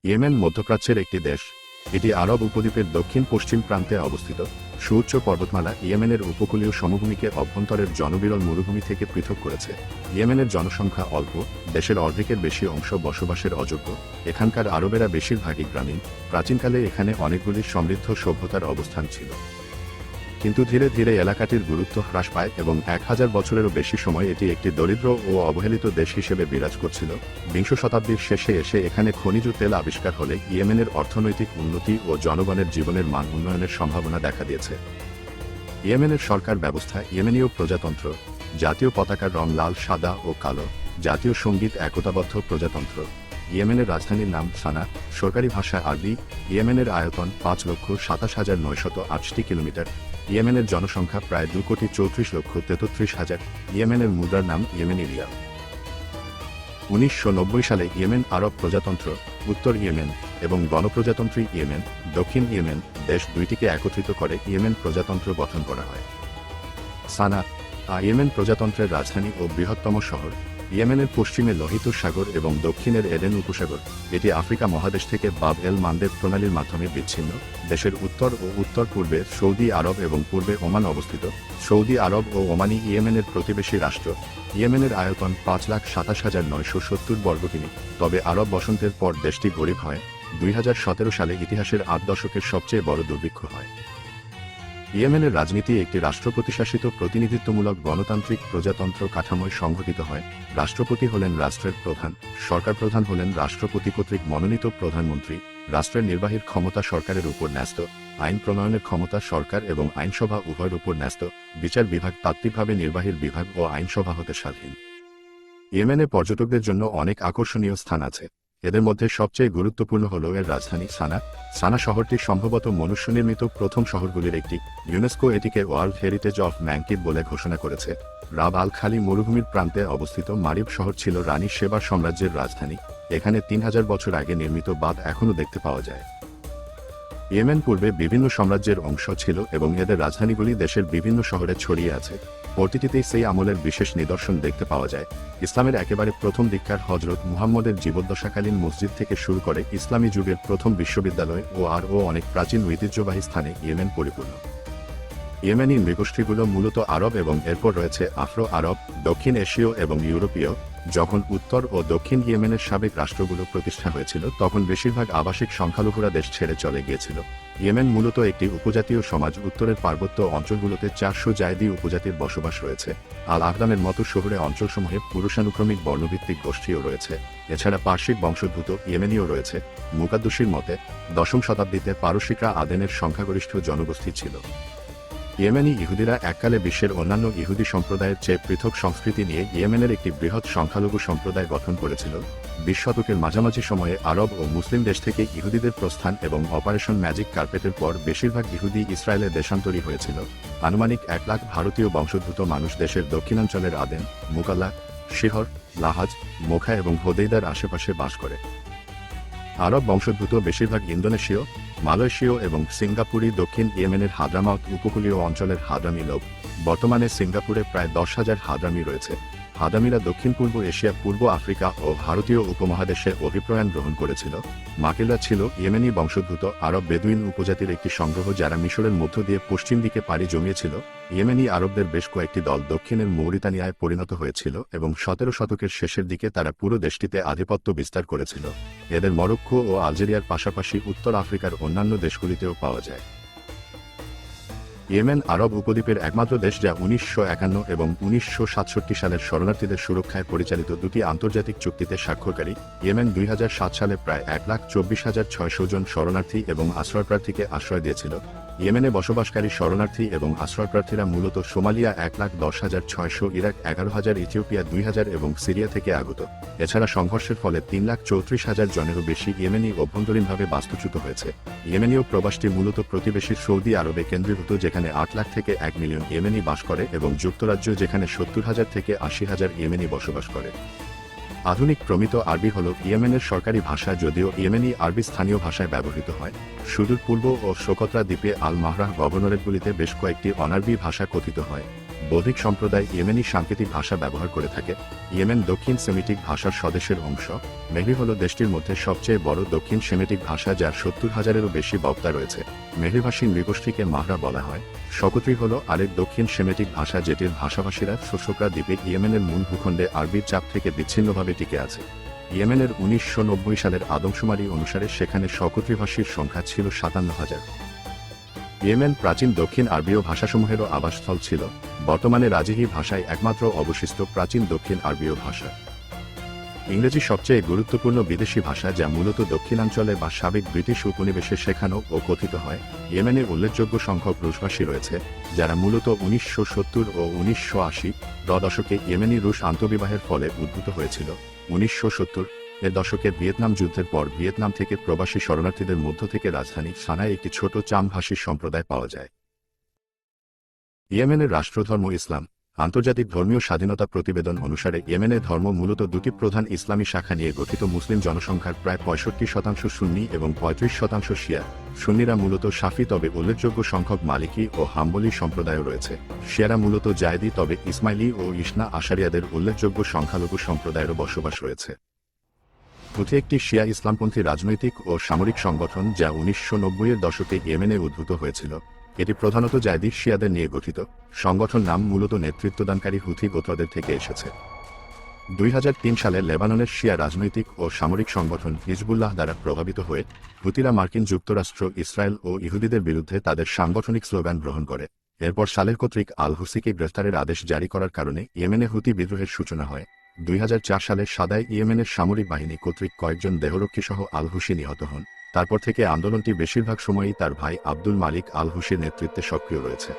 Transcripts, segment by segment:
Yemen মধ্যপ্রাচ্যের একটি দেশ। এটি আরব উপদ্বীপের দক্ষিণ পশ্চিম প্রান্তে অবস্থিত। সুউচ্চ পর্বতমালা ইয়েমেনের উপকূলীয় সমভূমিকে অভ্যন্তরের জনবিরল মরুভূমি থেকে পৃথক করেছে। ইয়েমেনের জনসংখ্যা অল্প, দেশের অর্ধেকের বেশি অংশ বসবাসের অযোগ্য। এখানকার আরবেরা বেশিরভাগই গ্রামীণ। প্রাচীনকালে এখানে অনেকগুলি সমৃদ্ধ সভ্যতার অবস্থান ছিল, কিন্তু ধীরে ধীরে এলাকাটির গুরুত্ব হ্রাস পায় এবং 1000 বছরেরও বেশি সময় এটি একটি দরিদ্র ও অবহেলিত দেশ হিসেবে বিরাজ করছিল। বিংশ শতাব্দীর শেষে এসে এখানে খনিজ তেল আবিষ্কার হলে ইয়েমেনের অর্থনৈতিক উন্নতি ও জনগণের জীবনের মান উন্নয়নের সম্ভাবনা দেখা দিয়েছে। ইয়েমেনের সরকার ব্যবস্থা ইয়েমেনীয় প্রজাতন্ত্র। জাতীয় পতাকার রং লাল, সাদা ও কালো। জাতীয় সঙ্গীত একতাবদ্ধ প্রজাতন্ত্র। ইয়েমেনের রাজধানীর নাম সানা। সরকারি ভাষা আরবি। ইয়েমেনের আয়তন 5,27,908 কিলোমিটার। ইয়েমেনের জনসংখ্যা প্রায় 2,34,33,000। ইয়েমেনের মুদ্রার নাম ইয়েমেনি রিয়াল। 1990 সালে ইয়েমেন আরব প্রজাতন্ত্র, উত্তর ইয়েমেন এবং গণপ্রজাতন্ত্রী ইয়েমেন, দক্ষিণ ইয়েমেন দেশ দুইটিকে একত্রিত করে ইয়েমেন প্রজাতন্ত্র গঠন করা হয়। সানা ইয়েমেন প্রজাতন্ত্রের রাজধানী ও বৃহত্তম শহর। ইয়েমেনের পশ্চিমে লোহিত সাগর এবং দক্ষিণের এডেন উপসাগর। এটি আফ্রিকা মহাদেশ থেকে বাব এল মানদেব প্রণালীর মাধ্যমে বিচ্ছিন্ন। দেশের উত্তর ও উত্তর পূর্বে সৌদি আরব এবং পূর্বে ওমান অবস্থিত। সৌদি আরব ও ওমানি ইয়েমেনের প্রতিবেশী রাষ্ট্র। ইয়েমেনের আয়তন 5,27,970 বর্গকিমি। তবে আরব বসন্তের পর দেশটি গরিব হয়। 2017 সালে ইতিহাসের 8 দশকের সবচেয়ে বড় দুর্ভিক্ষ হয়। ইয়েমেনের রাজনীতি একটি রাষ্ট্রপতিশাসিত প্রতিনিধিত্বমূলক গণতান্ত্রিক প্রজাতন্ত্র কাঠামোয় সংঘটিত হয়। রাষ্ট্রপতি হলেন রাষ্ট্রের প্রধান। সরকার প্রধান হলেন রাষ্ট্রপতি কর্তৃক মনোনীত প্রধানমন্ত্রী। রাষ্ট্রের নির্বাহীর ক্ষমতা সরকারের উপর ন্যস্ত। আইন প্রণয়নের ক্ষমতা সরকার এবং আইনসভা উভয়ের উপর ন্যস্ত। বিচার বিভাগ তাত্ত্বিকভাবে নির্বাহীর বিভাগ ও আইনসভা হতে স্বাধীন। ইয়েমেনে পর্যটকদের জন্য অনেক আকর্ষণীয় স্থান আছে। এদের মধ্যে সবচেয়ে গুরুত্বপূর্ণ হল এর রাজধানী সানা। সানা শহরটি সম্ভবত মনুষ্যনির্মিত প্রথম শহরগুলির একটি। ইউনেস্কো এটিকে ওয়ার্ল্ড হেরিটেজ অফ ম্যানকিব বলে ঘোষণা করেছে। রাব আল খালি মরুভূমির প্রান্তে অবস্থিত মারিব শহর ছিল রানী শেবার সাম্রাজ্যের রাজধানী। এখানে 3000 বছর আগে নির্মিত বাঁধ এখনও দেখতে পাওয়া যায়। ইয়েমেন পূর্বে বিভিন্ন সাম্রাজ্যের অংশ ছিল এবং এদের রাজধানীগুলি দেশের বিভিন্ন শহরে ছড়িয়ে আছে। প্রতিটিতেই সেই আমলের বিশেষ নিদর্শন দেখতে পাওয়া যায়। ইসলামের একেবারে প্রথম দীক্ষার হজরত মুহাম্মদের জীবদ্দশাকালীন মসজিদ থেকে শুরু করে ইসলামী যুগের প্রথম বিশ্ববিদ্যালয় ও আরও অনেক প্রাচীন ঐতিহ্যবাহী স্থানে ইয়েমেন পরিপূর্ণ। ইয়েমেনি নৃগোষ্ঠীগুলো মূলত আরব এবং এরপর রয়েছে আফ্রো আরব, দক্ষিণ এশীয় এবং ইউরোপীয়। যখন উত্তর ও দক্ষিণ ইয়েমেনের সাবেক রাষ্ট্রগুলো প্রতিষ্ঠা হয়েছিল তখন বেশিরভাগ আবাসিক সংখ্যালঘুরা দেশ ছেড়ে চলে গিয়েছিল। ইয়েমেন মূলত একটি উপজাতীয় সমাজ। উত্তরের পার্বত্য অঞ্চলগুলোতে 400 জায়দি উপজাতির বসবাস রয়েছে। আল আহরামের মতো শহুরে অঞ্চলসমূহে পুরুষানুক্রমিক বর্ণভিত্তিক গোষ্ঠীও রয়েছে। এছাড়া পার্শ্বিক বংশোদ্ভূত ইয়েমেনীয় রয়েছে। মুকাদ্দুসির মতে 10ম শতাব্দীতে পারসিকরা আদেনের সংখ্যাগরিষ্ঠ জনগোষ্ঠী ছিল। ইয়েমেনি ইহুদিরা এককালে বিশ্বের অন্যান্য ইহুদি সম্প্রদায়ের চেয়ে পৃথক সংস্কৃতি নিয়ে ইয়েমেনের একটি বৃহৎ সংখ্যালঘু সম্প্রদায় গঠন করেছিল। 20 শতকের মাঝামাঝি সময়ে আরব ও মুসলিম দেশ থেকে ইহুদিদের প্রস্থান এবং অপারেশন ম্যাজিক কার্পেটের পর বেশিরভাগ ইহুদি ইসরায়েলে দেশান্তরী হয়েছিল। আনুমানিক 1 লাখ ভারতীয় বংশোদ্ভূত মানুষ দেশের দক্ষিণাঞ্চলের আদেন, মুকাল্লা, শিহর, লাহাজ, মোখা এবং হোদেইদার আশেপাশে বাস করে। আরব বংশোদ্ভূত বেশিরভাগ ইন্দোনেশীয়, মালয়েশীয় এবং সিঙ্গাপুরি দক্ষিণ ইয়েমেনের হাদ্রামাউত উপকূলীয় অঞ্চলের হাদ্রামি লোক। বর্তমানে সিঙ্গাপুরে প্রায় 10,000 হাদ্রামি রয়েছে। হাদ্রামিরা দক্ষিণ পূর্ব এশিয়া, পূর্ব আফ্রিকা ও ভারতীয় উপমহাদেশে অভিপ্রয়াণ গ্রহণ করেছিল। মাকিলরা ছিল ইয়েমেনি বংশোদ্ভূত আরব বেদুইন উপজাতির একটি সংগ্রহ যারা মিশরের মধ্য দিয়ে পশ্চিম দিকে পাড়ি জমিয়েছিল। ইয়েমেনি আরবদের বেশ কয়েকটি দল দক্ষিণের মৌরিতানিয়ায় পরিণত হয়েছিল এবং 17 শতকের শেষের দিকে তারা পুরো দেশটিতে আধিপত্য বিস্তার করেছিল। এদের মরক্কো ও আলজেরিয়ার পাশাপাশি উত্তর আফ্রিকার অন্যান্য দেশগুলিতেও পাওয়া যায়। ইয়েমেন আরব উপদ্বীপের একমাত্র দেশ যা 1951 এবং 1967 সালের শরণার্থীদের সুরক্ষায় পরিচালিত দুটি আন্তর্জাতিক চুক্তিতে স্বাক্ষরকারী। ইয়েমেন 2007 সালে প্রায় 1,24,600 জন শরণার্থী এবং আশ্রয়প্রার্থীকে আশ্রয় দিয়েছিল। ইয়েমেনে বসবাসকারী শরণার্থী এবং আশ্রয়প্রার্থীরা মূলত সোমালিয়া 1,10,600, ইরাক 11,000, ইথিওপিয়া 2,000 এবং সিরিয়া থেকে আগত। এছাড়া সংঘর্ষের ফলে 3,34,000 জনেরও বেশি ইয়েমেনি অভ্যন্তরীণভাবে বাস্তুচ্যুত হয়েছে। ইয়েমেনীয় প্রবাসটি মূলত প্রতিবেশী সৌদি আরবে কেন্দ্রীভূত, যেখানে 8 লাখ থেকে 1 মিলিয়ন ইয়েমেনি বাস করে, এবং যুক্তরাজ্য যেখানে 70,000 থেকে 80,000 ইয়েমেনি বসবাস করে। আধুনিক প্রমিত আরবি হল ইয়েমেনের সরকারি ভাষা, যদিও ইয়েমেনি আরবি স্থানীয় ভাষায় ব্যবহৃত হয়। সুদূর পূর্ব ও সোকত্রা দ্বীপে আল মাহরাহ গভর্নরেটগুলিতে বেশ কয়েকটি অনারবি ভাষা কথিত হয়। বৌদ্ধিক সম্প্রদায় ইয়েমেনি সাংকেতিক ভাষা ব্যবহার করে থাকে। ইয়েমেন দক্ষিণ সেমিটিক ভাষার স্বদেশের অংশ। মেহরি হল দেশটির মধ্যে সবচেয়ে বড় দক্ষিণ সেমিটিক ভাষা, যার 70,000-এরও বেশি বক্তা রয়েছে। মেহরিভাষী নৃগোষ্ঠীকে মাহরা বলা হয়। শকত্রি হল আরেক দক্ষিণ সেমিটিক ভাষা, যেটির ভাষাভাষীরা সোসকরা দ্বীপে ইয়েমেনের মূল ভূখণ্ডে আরবির চাপ থেকে বিচ্ছিন্নভাবে টিকে আছে। ইয়েমেনের 1990 সালের আদমশুমারি অনুসারে সেখানে শকত্রিভাষীর সংখ্যা ছিল 57,000। ইয়েমেন প্রাচীন দক্ষিণ আরবীয় ভাষাসমূহেরও আবাসস্থল ছিল। বর্তমানে রাজিহি ভাষায় একমাত্র অবশিষ্ট প্রাচীন দক্ষিণ আরবীয় ভাষা। ইংরেজি সবচেয়ে গুরুত্বপূর্ণ বিদেশি ভাষা, যা মূলত দক্ষিণাঞ্চলে বা সাবেক ব্রিটিশ উপনিবেশে শেখানো ও কথিত হয়। ইয়েমেনে উল্লেখযোগ্য সংখ্যক রুশভাষী রয়েছে, যারা মূলত 1970 ও 1980 দশকে ইয়েমেনি রুশ আন্তঃবিবাহের ফলে উদ্ভূত হয়েছিল। 1970 এর দশকে ভিয়েতনাম যুদ্ধের পর ভিয়েতনাম থেকে প্রবাসী শরণার্থীদের মধ্য থেকে রাজধানী সানায় একটি ছোট চাম-ভাষী সম্প্রদায় পাওয়া যায়। ইয়েমেনের রাষ্ট্রধর্ম ইসলাম। আন্তর্জাতিক ধর্মীয় স্বাধীনতা প্রতিবেদন অনুসারে ইয়েমেনের ধর্ম মূলত দুটি প্রধান ইসলামী শাখা নিয়ে গঠিত। মুসলিম জনসংখ্যার প্রায় 65% সুন্নি এবং 35% শিয়া। সুন্নিরা মূলত শাফি, তবে উল্লেখযোগ্য সংখ্যক মালিকি ও হাম্বলি সম্প্রদায়ও রয়েছে। শিয়ারা মূলত জায়দি, তবে ইসমাইলি ও ইসনা আশারিয়াদের উল্লেখযোগ্য সংখ্যালঘু সম্প্রদায়েরও বসবাস রয়েছে। হুথি একটি শিয়া ইসলামপন্থী রাজনৈতিক ও সামরিক সংগঠন, যা 1990-এর দশকে ইয়েমেনে উদ্ভূত হয়েছিল। এটি প্রধানত জায়দি শিয়াদের নিয়ে গঠিত। সংগঠন নাম মূলত নেতৃত্বদানকারী হুথি গোত্রদের থেকে এসেছে। 2003 সালে লেবাননের শিয়া রাজনৈতিক ও সামরিক সংগঠন হিজবুল্লাহ দ্বারা প্রভাবিত হয়ে হুতিরা মার্কিন যুক্তরাষ্ট্র, ইসরায়েল ও ইহুদিদের বিরুদ্ধে তাদের সাংগঠনিক স্লোগান গ্রহণ করে। এরপর সালেহ কর্তৃক আল হুসিকে গ্রেফতারের আদেশ জারি করার কারণে ইয়েমেনে হুতি বিদ্রোহের সূচনা হয়। 2004 সালে সাদায় ইয়েমেনের সামরিক বাহিনী কর্তৃক কয়েকজন দেহরক্ষী সহ আল হুসি নিহত হন। তারপর থেকে আন্দোলনটি বেশিরভাগ সময়ই তার ভাই আব্দুল মালিক আল হুসির নেতৃত্বে সক্রিয় রয়েছে।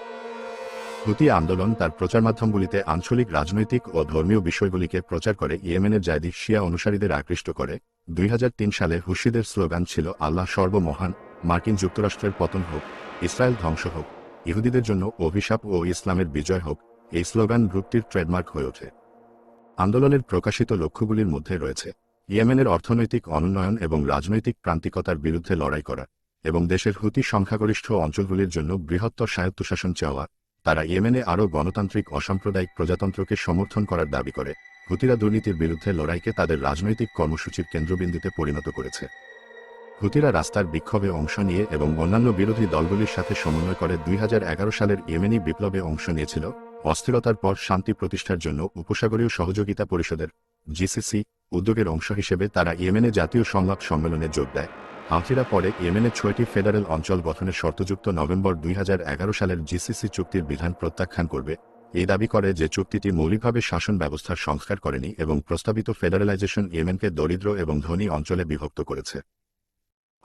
হুতি আন্দোলন তার প্রচারমাধ্যমগুলিতে আঞ্চলিক রাজনৈতিক ও ধর্মীয় বিষয়গুলিকে প্রচার করে ইয়েমেনের জায়দি শিয়া অনুসারীদের আকৃষ্ট করে। 2003 সালে হুসিদের স্লোগান ছিল আল্লাহ সর্বমহান, মার্কিন যুক্তরাষ্ট্রের পতন হোক, ইসরায়েল ধ্বংস হোক, ইহুদিদের জন্য অভিশাপ ও ইসলামের বিজয় হোক। এই স্লোগান গ্রুপটির ট্রেডমার্ক হয়ে ওঠে। আন্দোলনের প্রকাশিত লক্ষ্যগুলির মধ্যে রয়েছে ইয়েমেনের অর্থনৈতিক অনুন্নয়ন এবং রাজনৈতিক প্রান্তিকতার বিরুদ্ধে লড়াই করা, এবং দেশের হুতি সংখ্যাগরিষ্ঠ অঞ্চলগুলির জন্য বৃহত্তর স্বায়ত্তশাসন চাওয়া। তারা ইয়েমেনে আরও গণতান্ত্রিক অসাম্প্রদায়িক প্রজাতন্ত্রকে সমর্থন করার দাবি করে। হুতিরা দুর্নীতির বিরুদ্ধে লড়াইকে তাদের রাজনৈতিক কর্মসূচির কেন্দ্রবিন্দুতে পরিণত করেছে। হুতিরা রাস্তার বিক্ষোভে অংশ নিয়ে এবং অন্যান্য বিরোধী দলগুলির সাথে সমন্বয় করে 2011 সালের ইয়েমেনি বিপ্লবে অংশ নিয়েছিল। অস্থিরতার পর শান্তি প্রতিষ্ঠার জন্য উপসাগরীয় সহযোগিতা পরিষদের জিসিসি উদ্যোগের অংশ হিসেবে তারা ইয়েমেনে জাতীয় সংলাপ সম্মেলনে যোগ দেয়। হাউথিরা পরে ইয়েমেনের 6টি ফেডারেল অঞ্চল গঠনের শর্তযুক্ত নভেম্বর 2011 সালের জিসিসি চুক্তির বিধান প্রত্যাখ্যান করবে। এই দাবি করে যে চুক্তিটি মৌলিকভাবে শাসন ব্যবস্থার সংস্কার করেনি এবং প্রস্তাবিত ফেডারেলাইজেশন ইয়েমেনকে দরিদ্র এবং ধনী অঞ্চলে বিভক্ত করেছে।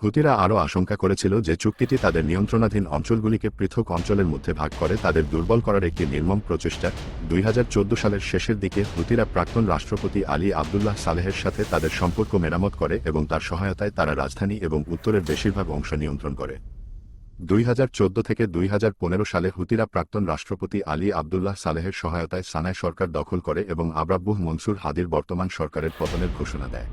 হুতিরা আরও আশঙ্কা করেছিল যে চুক্তিটি তাদের নিয়ন্ত্রণাধীন অঞ্চলগুলিকে পৃথক অঞ্চলের মধ্যে ভাগ করে তাদের দুর্বল করার একটি নির্মম প্রচেষ্টা। 2014 সালের শেষের দিকে হুতিরা প্রাক্তন রাষ্ট্রপতি আলী আবদুল্লাহ সালেহের সাথে তাদের সম্পর্ক মেরামত করে এবং তার সহায়তায় তারা রাজধানী এবং উত্তরের বেশিরভাগ অংশ নিয়ন্ত্রণ করে। 2014 থেকে 2015 সালে হুতিরা প্রাক্তন রাষ্ট্রপতি আলী আবদুল্লাহ সালেহের সহায়তায় সানায় সরকার দখল করে এবং আব্রাব্বুহ মনসুর হাদির বর্তমান সরকারের পতনের ঘোষণা দেয়।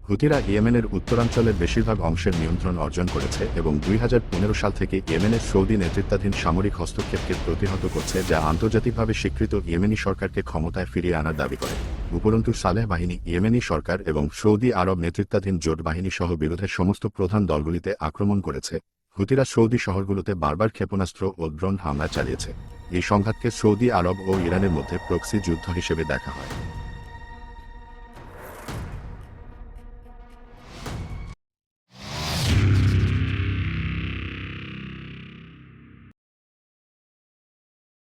হুতিরা ইয়েমেনের উত্তরাঞ্চলের বেশিরভাগ অংশের নিয়ন্ত্রণ অর্জন করেছে এবং 2015 সাল থেকে ইয়েমেনের সৌদি নেতৃত্বাধীন সামরিক হস্তক্ষেপকে প্রতিহত করছে, যা আন্তর্জাতিকভাবে স্বীকৃত ইয়েমেনি সরকারকে ক্ষমতায় ফিরিয়ে আনার দাবি করে। উপরন্তু সালেহ বাহিনী ইয়েমেনি সরকার এবং সৌদি আরব নেতৃত্বাধীন জোট বাহিনী সহ বিরোধের সমস্ত প্রধান দলগুলিতে আক্রমণ করেছে। হুতিরা সৌদি শহরগুলোতে বারবার ক্ষেপণাস্ত্র ও ড্রোন হামলা চালিয়েছে। এই সংঘাতকে সৌদি আরব ও ইরানের মধ্যে প্রক্সি যুদ্ধ হিসেবে দেখা হয়।